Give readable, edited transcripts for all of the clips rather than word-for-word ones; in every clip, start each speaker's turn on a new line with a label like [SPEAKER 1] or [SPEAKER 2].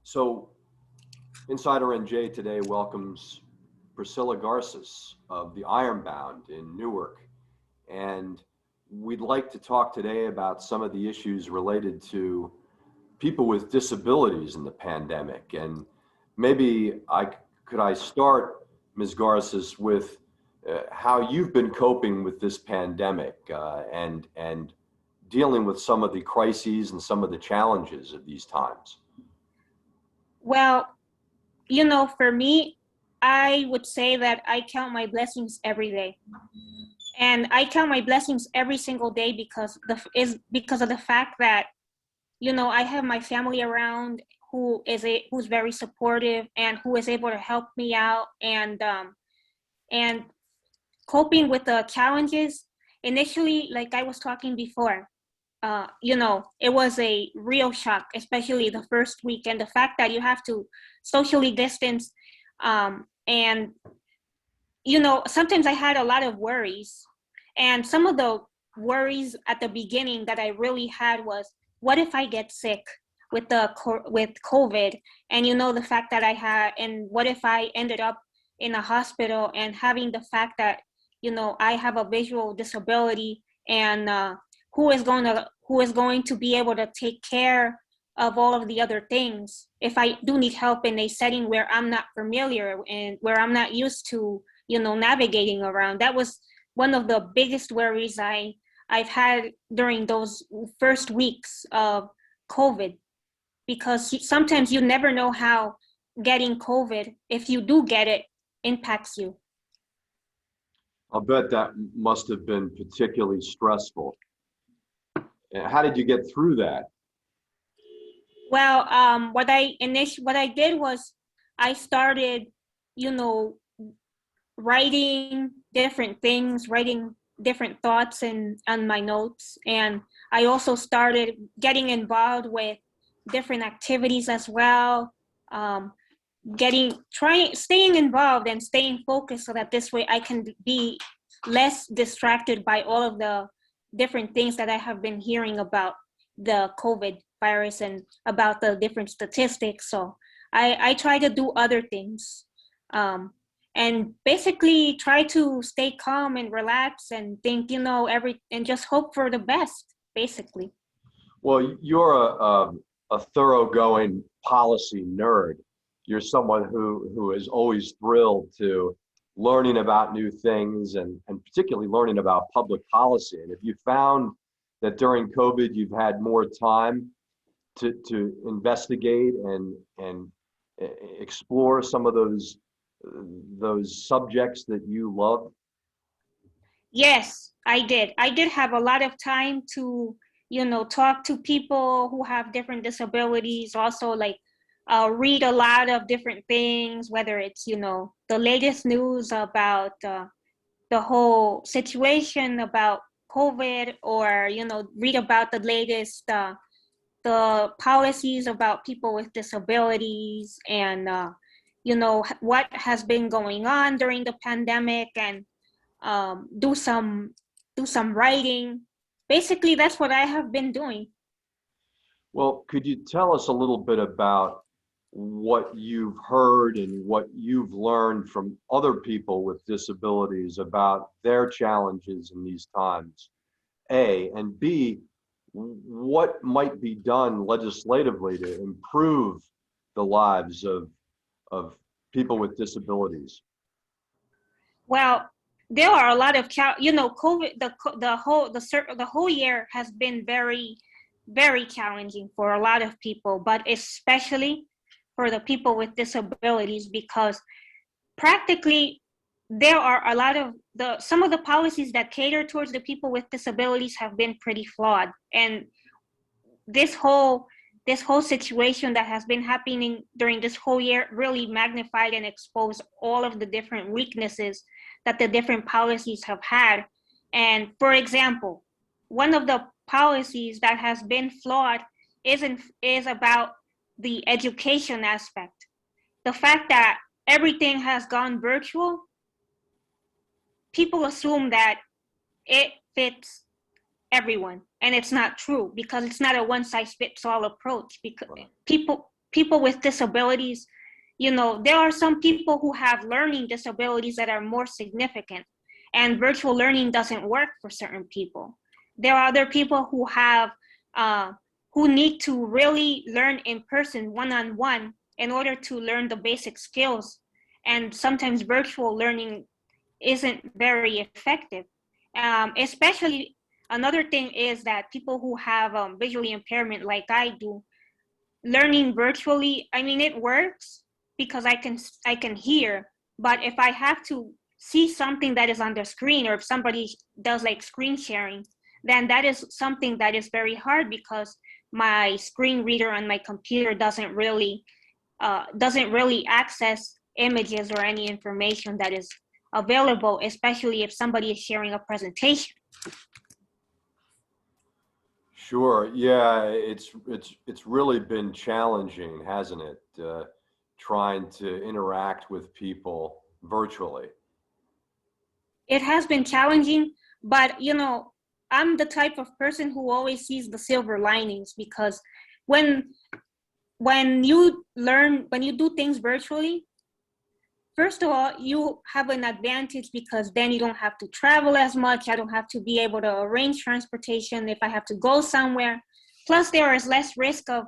[SPEAKER 1] So Insider NJ today welcomes Priscilla Garces of the Ironbound in Newark. And we'd like to talk today about some of the issues related to people with disabilities in the pandemic. And maybe could I start, Ms. Garces, with how you've been coping with this pandemic and dealing with some of the crises and some of the challenges of these times.
[SPEAKER 2] Well, for me, I would say that I count my blessings every day. And I count my blessings every single day because of the fact that, I have my family around who's very supportive and who is able to help me out and coping with the challenges. Initially, like I was talking before, it was a real shock, especially the first week, and the fact that you have to socially distance. And, sometimes I had a lot of worries. And some of the worries at the beginning that I really had was, what if I get sick with COVID? And, the fact that and what if I ended up in a hospital, and having the fact that, I have a visual disability, and who is going to be able to take care of all of the other things if I do need help in a setting where I'm not familiar and where I'm not used to, navigating around. That was one of the biggest worries I've had during those first weeks of COVID, because sometimes you never know how getting COVID, if you do get it, impacts you.
[SPEAKER 1] I'll bet that must have been particularly stressful. How did you get through that?
[SPEAKER 2] Well, what I did was I started, writing different things, writing different thoughts on my notes. And I also started getting involved with different activities as well. Staying involved and staying focused, so that this way I can be less distracted by all of the different things that I have been hearing about the COVID virus and about the different statistics. So I try to do other things, and basically try to stay calm and relax and think, and just hope for the best, basically.
[SPEAKER 1] Well, you're a thoroughgoing policy nerd. You're someone who is always thrilled to learning about new things and particularly learning about public policy. And if you found that during COVID you've had more time to investigate and explore some of those subjects that you love?
[SPEAKER 2] Yes, I did. I did have a lot of time to, talk to people who have different disabilities. Also, like, read a lot of different things, whether it's, the latest news about the whole situation about COVID, or, read about the latest, the policies about people with disabilities, and, what has been going on during the pandemic, and do some writing. Basically, that's what I have been doing.
[SPEAKER 1] Well, could you tell us a little bit about what you've heard and what you've learned from other people with disabilities about their challenges in these times? A, and B, what might be done legislatively to improve the lives of people with disabilities?
[SPEAKER 2] Well, there are a lot of COVID. The whole year has been very, very challenging for a lot of people, but especially for the people with disabilities, because practically there are a lot of some of the policies that cater towards the people with disabilities have been pretty flawed. And this whole situation that has been happening during this whole year really magnified and exposed all of the different weaknesses that the different policies have had. And for example, one of the policies that has been flawed is about the education aspect. The fact that everything has gone virtual, people assume that it fits everyone, and it's not true, because it's not a one-size-fits-all approach. Because people with disabilities, there are some people who have learning disabilities that are more significant, and virtual learning doesn't work for certain people. There are other people who need to really learn in person, one-on-one, in order to learn the basic skills. And sometimes virtual learning isn't very effective. Especially another thing is that people who have visually impairment like I do, learning virtually, I mean, it works because I can hear, but if I have to see something that is on the screen, or if somebody does like screen sharing, then that is something that is very hard because my screen reader on my computer doesn't really access images or any information that is available, especially if somebody is sharing a presentation.
[SPEAKER 1] Sure. Yeah, it's really been challenging, hasn't it? Trying to interact with people virtually.
[SPEAKER 2] It has been challenging, but I'm the type of person who always sees the silver linings, because when when you do things virtually, first of all, you have an advantage because then you don't have to travel as much. I don't have to be able to arrange transportation if I have to go somewhere. Plus, there is less risk of,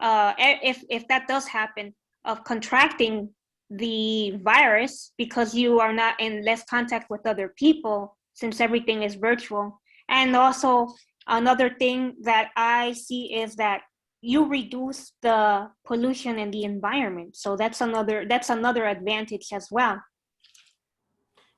[SPEAKER 2] if that does happen, of contracting the virus, because you are not in less contact with other people since everything is virtual. And also, another thing that I see is that you reduce the pollution in the environment. So that's another advantage as well.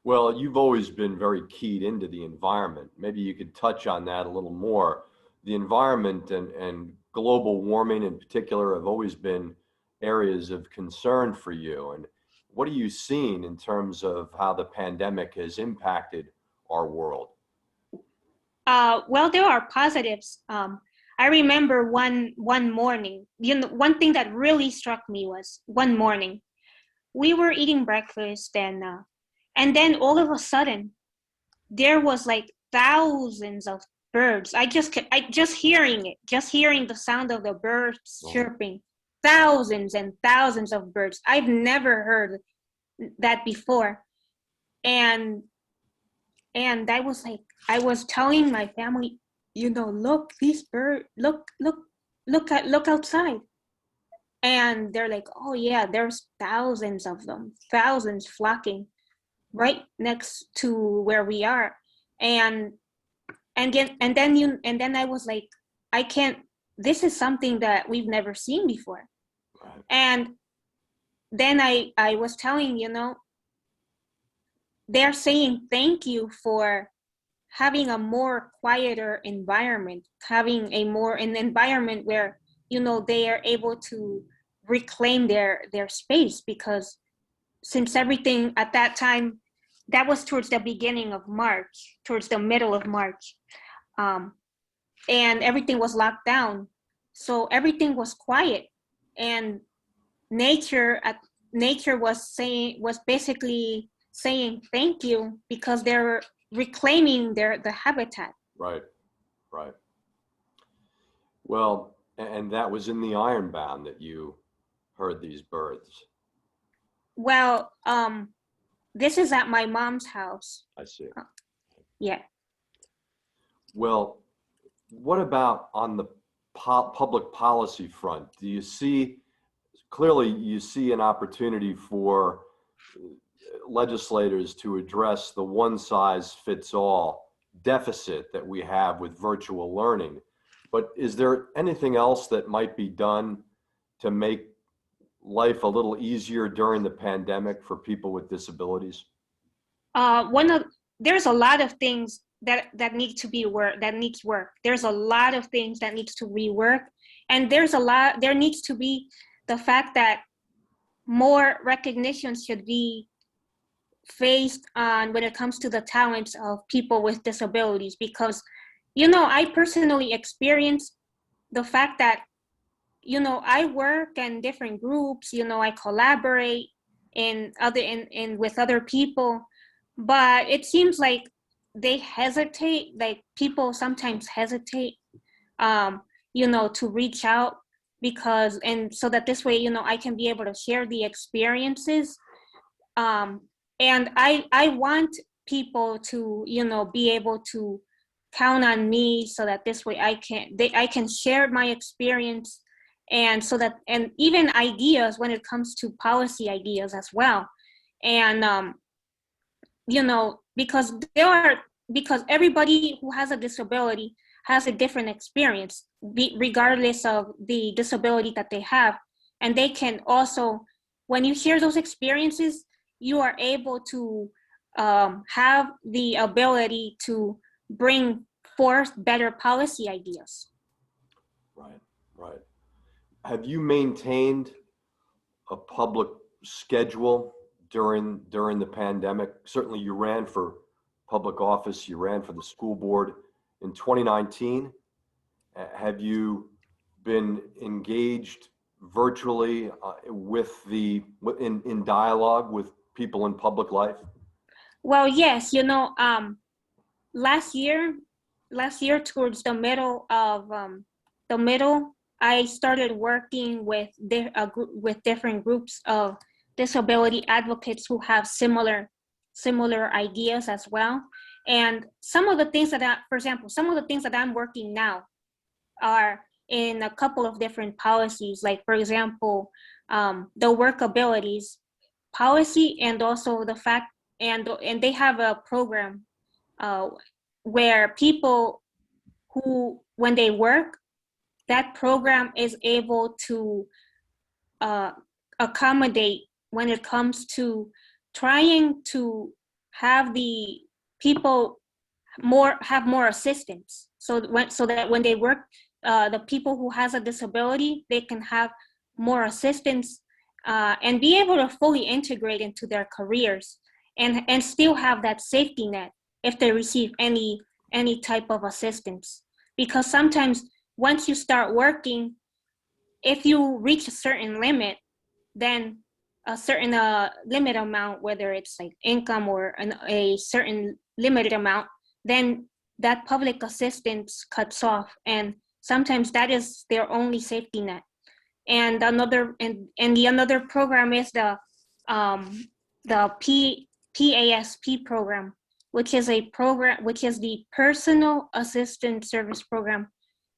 [SPEAKER 1] Well, you've always been very keyed into the environment. Maybe you could touch on that a little more. The environment and global warming in particular have always been areas of concern for you. And what are you seeing in terms of how the pandemic has impacted our world?
[SPEAKER 2] Well, there are positives. I remember one morning. One thing that really struck me was one morning we were eating breakfast, and then all of a sudden there was like thousands of birds. Just hearing the sound of the birds
[SPEAKER 1] Oh,
[SPEAKER 2] chirping, thousands and thousands of birds. I've never heard that before. And and I was telling my family, look, these bird, look outside. And they're like, oh yeah, there's thousands of them, thousands flocking right next to where we are. And and then and then you and then I was like, I can't, this is something that we've never seen before.
[SPEAKER 1] right.
[SPEAKER 2] And then I was telling, they're saying thank you for having a more quieter environment, having an environment where they are able to reclaim their space, because since everything at that time, that was towards the beginning of March, towards the middle of March, um, and everything was locked down, so everything was quiet, and nature at nature was basically saying thank you because they're reclaiming the habitat.
[SPEAKER 1] Right. Right. Well, and that was in the Ironbound that you heard these birds.
[SPEAKER 2] Well, this is at my mom's house.
[SPEAKER 1] I see.
[SPEAKER 2] Yeah.
[SPEAKER 1] Well, what about on the public policy front? Do you see, clearly you see an opportunity for legislators to address the one size fits all deficit that we have with virtual learning. But is there anything else that might be done to make life a little easier during the pandemic for people with disabilities?
[SPEAKER 2] One of There's a lot of things that need to be work that needs work. There's a lot of things that needs to rework, and there needs to be the fact that more recognition should be faced on when it comes to the talents of people with disabilities, because I personally experienced the fact that I work in different groups, I collaborate in with other people, but it seems like they hesitate, like people sometimes hesitate, to reach out and so that this way, I can be able to share the experiences. And I want people to, be able to count on me, so that this way I can share my experience, and so that, and even ideas when it comes to policy ideas as well. And because everybody who has a disability has a different experience, regardless of the disability that they have. And they can also, when you hear those experiences, you are able to have the ability to bring forth better policy ideas.
[SPEAKER 1] Right, right. Have you maintained a public schedule during the pandemic? Certainly you ran for public office, you ran for the school board in 2019. Have you been engaged virtually in dialogue with people in public life?
[SPEAKER 2] Well, yes, last year towards the middle, I started working with with different groups of disability advocates who have similar ideas as well. And some of the things for example, some of the things that I'm working now are in a couple of different policies, like for example, the workabilities policy, and also the fact, and they have a program uh, where people who, when they work, that program is able to uh, accommodate when it comes to trying to have the people have more assistance. So that when they work, the people who has a disability, they can have more assistance, and be able to fully integrate into their careers, and still have that safety net if they receive any type of assistance. Because sometimes once you start working, if you reach a certain limit, then a certain limit amount, whether it's like income or a certain limited amount, then that public assistance cuts off, and sometimes that is their only safety net. And the another program is the PASP program, which is the Personal Assistance Service Program,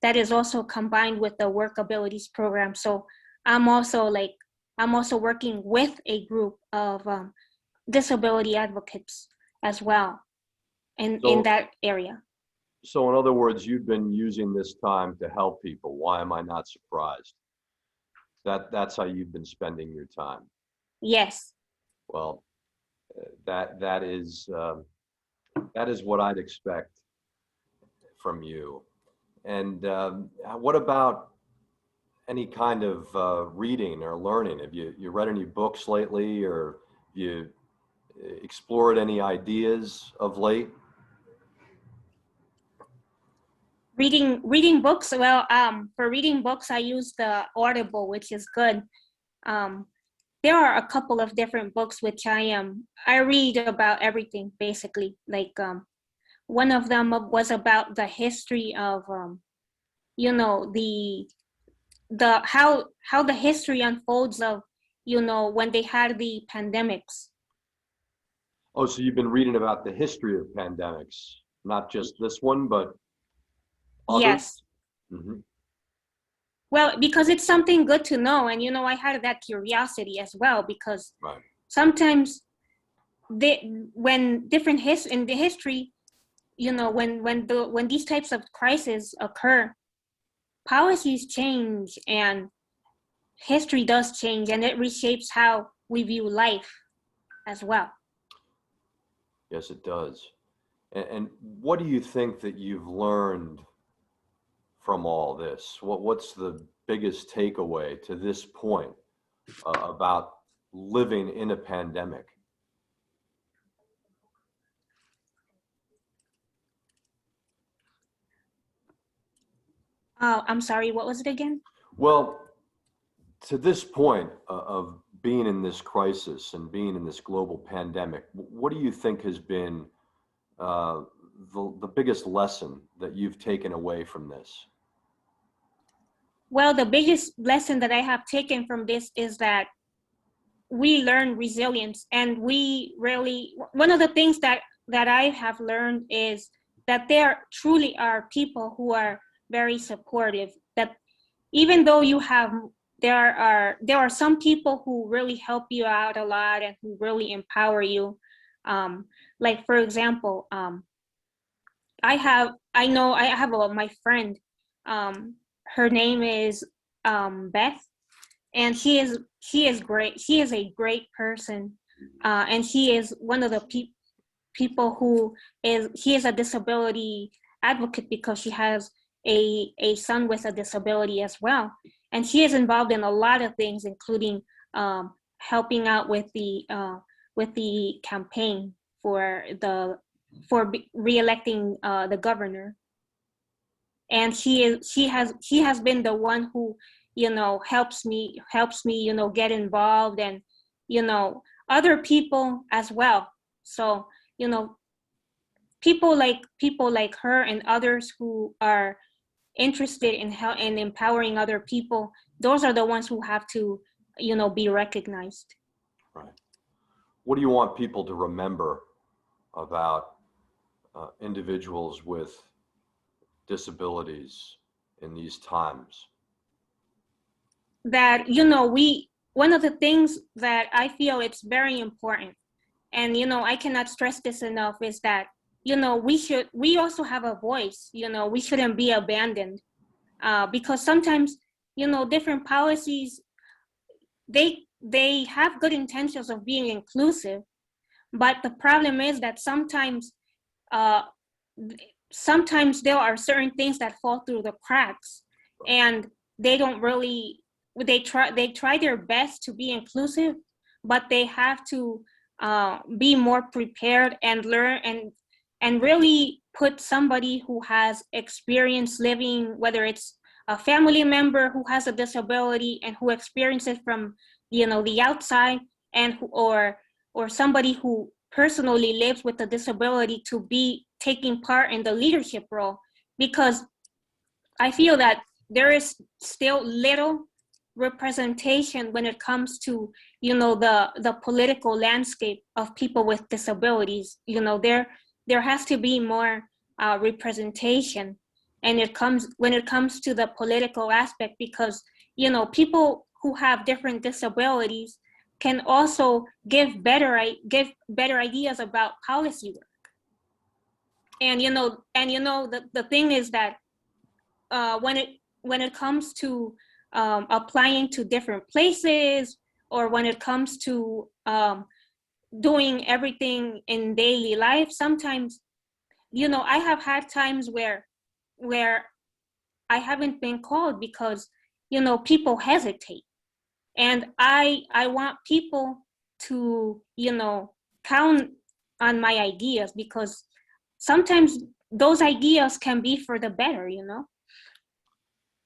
[SPEAKER 2] that is also combined with the Workabilities Program. So I'm also working with a group of disability advocates as well in
[SPEAKER 1] So,
[SPEAKER 2] that area.
[SPEAKER 1] so in other words, you've been using this time to help people. Why am I not surprised? That's how you've been spending your time.
[SPEAKER 2] Yes.
[SPEAKER 1] Well, that is what I'd expect from you. And what about any kind of reading or learning? Have you read any books lately, or you explored any ideas of late?
[SPEAKER 2] Reading books. Well, for reading books, I use the Audible, which is good. Um, there are a couple of different books which I read about everything basically. Like one of them was about the history of how the history unfolds of when they had the pandemics.
[SPEAKER 1] Oh, so you've been reading about the history of pandemics, not just this one, but others?
[SPEAKER 2] Yes.
[SPEAKER 1] Hmm.
[SPEAKER 2] Well, because it's something good to know, and I had that curiosity as well, because
[SPEAKER 1] Right.
[SPEAKER 2] sometimes when in the history, when these types of crises occur, policies change and history does change, and it reshapes how we view life as well.
[SPEAKER 1] Yes, it does. And what do you think that you've learned from all this? What's the biggest takeaway to this point about living in a pandemic?
[SPEAKER 2] I'm sorry, what was it again?
[SPEAKER 1] Well, to this point of being in this crisis and being in this global pandemic, what do you think has been uh, the biggest lesson that you've taken away from this?
[SPEAKER 2] Well, the biggest lesson that I have taken from this is that we learn resilience, and we really, one of the things that I have learned is that there truly are people who are very supportive, that even though you have, there are some people who really help you out a lot and who really empower you. Like for example, I have my friend, her name is Beth, and she is great. She is a great person, and she is one of the people who is he is a disability advocate because she has a son with a disability as well, and she is involved in a lot of things, including helping out with the campaign for the re-electing the governor. And she has been the one who, helps me get involved, and other people as well. So, you know people like her and others who are interested in empowering other people, those are the ones who have to be recognized.
[SPEAKER 1] Right. What do you want people to remember about individuals with disabilities in these times?
[SPEAKER 2] That we one of the things that I feel it's very important, and I cannot stress this enough, is that we also have a voice. We shouldn't be abandoned, because sometimes different policies, they have good intentions of being inclusive, but the problem is that uh, sometimes there are certain things that fall through the cracks, and they don't really they try their best to be inclusive, but they have to be more prepared and learn, and really put somebody who has experience living, whether it's a family member who has a disability and who experiences from the outside, or somebody who personally lives with a disability, to be taking part in the leadership role, because I feel that there is still little representation when it comes to the political landscape of people with disabilities. There has to be more representation, and when it comes to the political aspect, because people who have different disabilities can also give better ideas about policy work. And the thing is that when it comes to applying to different places, or when it comes to doing everything in daily life, sometimes I have had times where I haven't been called because people hesitate, and I want people to count on my ideas, because sometimes those ideas can be for the better.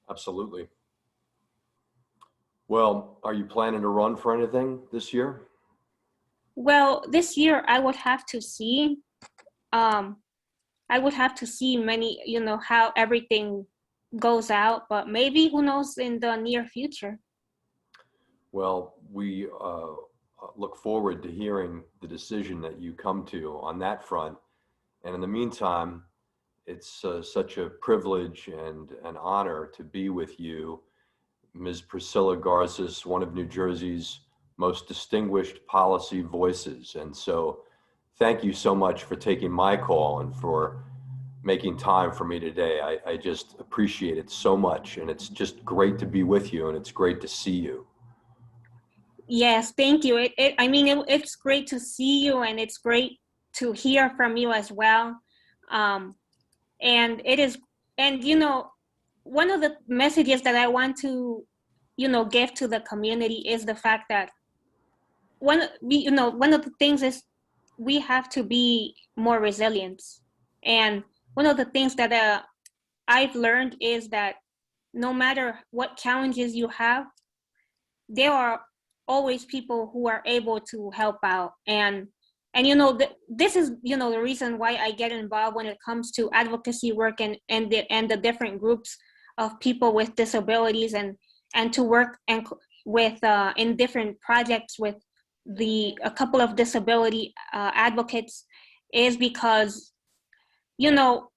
[SPEAKER 1] Absolutely. Well, are you planning to run for anything this year?
[SPEAKER 2] Well, this year I would have to see. Um, I would have to see many, how everything goes out, but maybe, who knows, in the near future.
[SPEAKER 1] Well, we look forward to hearing the decision that you come to on that front. And in the meantime, it's such a privilege and an honor to be with you, Ms. Priscilla Garces, one of New Jersey's most distinguished policy voices. And so thank you so much for taking my call and for making time for me today. I just appreciate it so much. And it's just great to be with you, and it's great to see you.
[SPEAKER 2] Yes, thank you. It's great to see you, and it's great to hear from you as well. Um, and it is, and one of the messages that I want to, give to the community is the fact that one of the things is we have to be more resilient. And one of the things that I've learned is that no matter what challenges you have, there are always people who are able to help out. And this is the reason why I get involved when it comes to advocacy work, and the different groups of people with disabilities and to work and with in different projects with a couple of disability advocates is because, you know,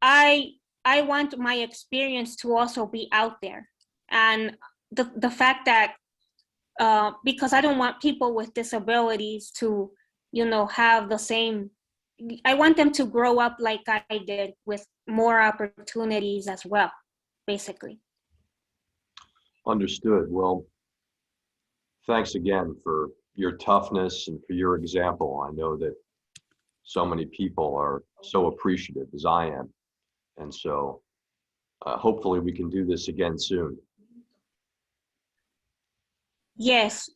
[SPEAKER 2] I want my experience to also be out there, and the fact that because I don't want people with disabilities to, you know, have the same. I want them to grow up like I did, with more opportunities as well, basically.
[SPEAKER 1] Understood. Well, thanks again for your toughness and for your example. I know that so many people are so appreciative, as I am. And so hopefully we can do this again soon.
[SPEAKER 2] Yes.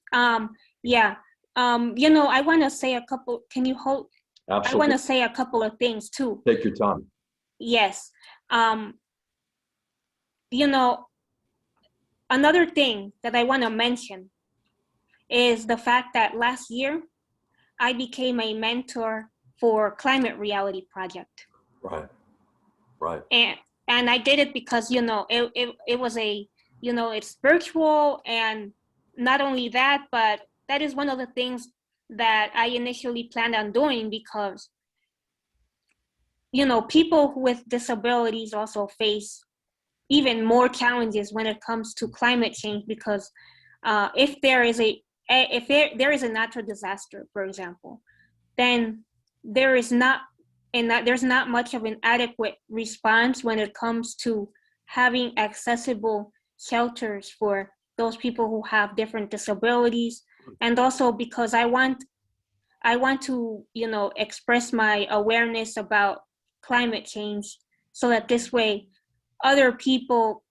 [SPEAKER 2] Yeah. You know, I want to say a couple. Can you hold?
[SPEAKER 1] Absolutely.
[SPEAKER 2] I want to say a couple of things too.
[SPEAKER 1] Take your time.
[SPEAKER 2] Yes. You know, another thing that I want to mention is the fact that last year I became a mentor for Climate Reality Project.
[SPEAKER 1] Right. Right.
[SPEAKER 2] And I did it because, you know, it was a, you know, it's virtual, and not only that, but that is one of the things that I initially planned on doing because, you know, people with disabilities also face even more challenges when it comes to climate change because if there is there is a natural disaster, for example, then there is not there's not much of an adequate response when it comes to having accessible shelters for those people who have different disabilities. And also because I want to, you know, express my awareness about climate change so that this way other people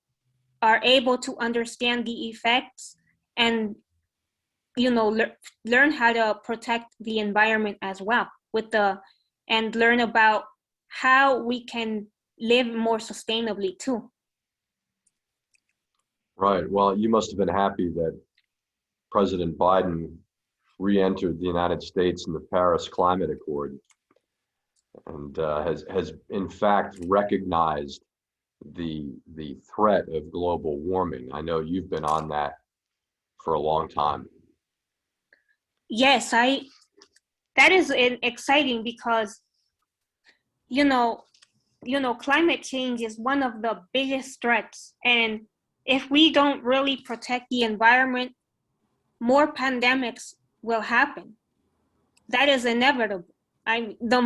[SPEAKER 2] are able to understand the effects and, you know, learn how to protect the environment as well and learn about how we can live more sustainably too.
[SPEAKER 1] Right. Well, you must have been happy that President Biden re-entered the United States in the Paris Climate Accord and has in fact recognized the threat of global warming. I know you've been on that for a long time.
[SPEAKER 2] Yes, that is exciting because, you know, climate change is one of the biggest threats, and if we don't really protect the environment, more pandemics will happen. That is inevitable. The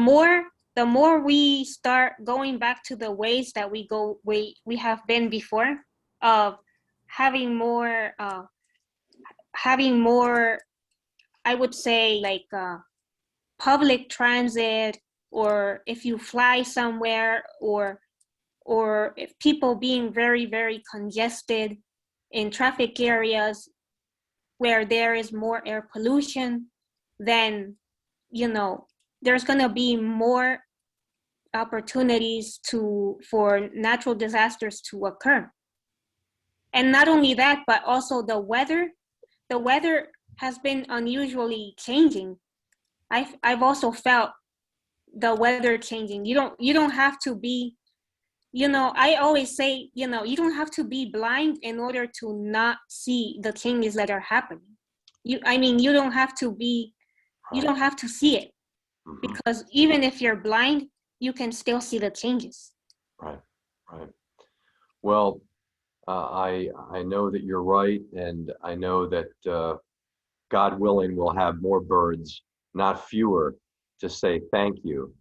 [SPEAKER 2] more we start going back to the ways that we have been before, of having more I would say, like public transit, or if you fly somewhere, or if people being very, very congested in traffic areas where there is more air pollution, then, you know, there's going to be more opportunities for natural disasters to occur. And not only that, but also the weather has been unusually changing. I've also felt the weather changing. You don't have to be, you know, I always say, you know, you don't have to be blind in order to not see the changes that are happening. You don't have to see it, because even if you're blind, you can still see the changes.
[SPEAKER 1] Right, right. Well, I know that you're right, and I know that God willing, we'll have more birds, not fewer, to say thank you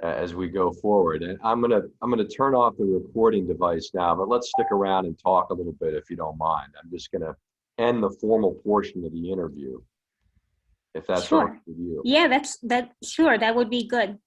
[SPEAKER 1] as we go forward. And I'm gonna turn off the recording device now, but let's stick around and talk a little bit if you don't mind. I'm just gonna end the formal portion of the interview, if that's all right with you.
[SPEAKER 2] Yeah, sure, that would be good.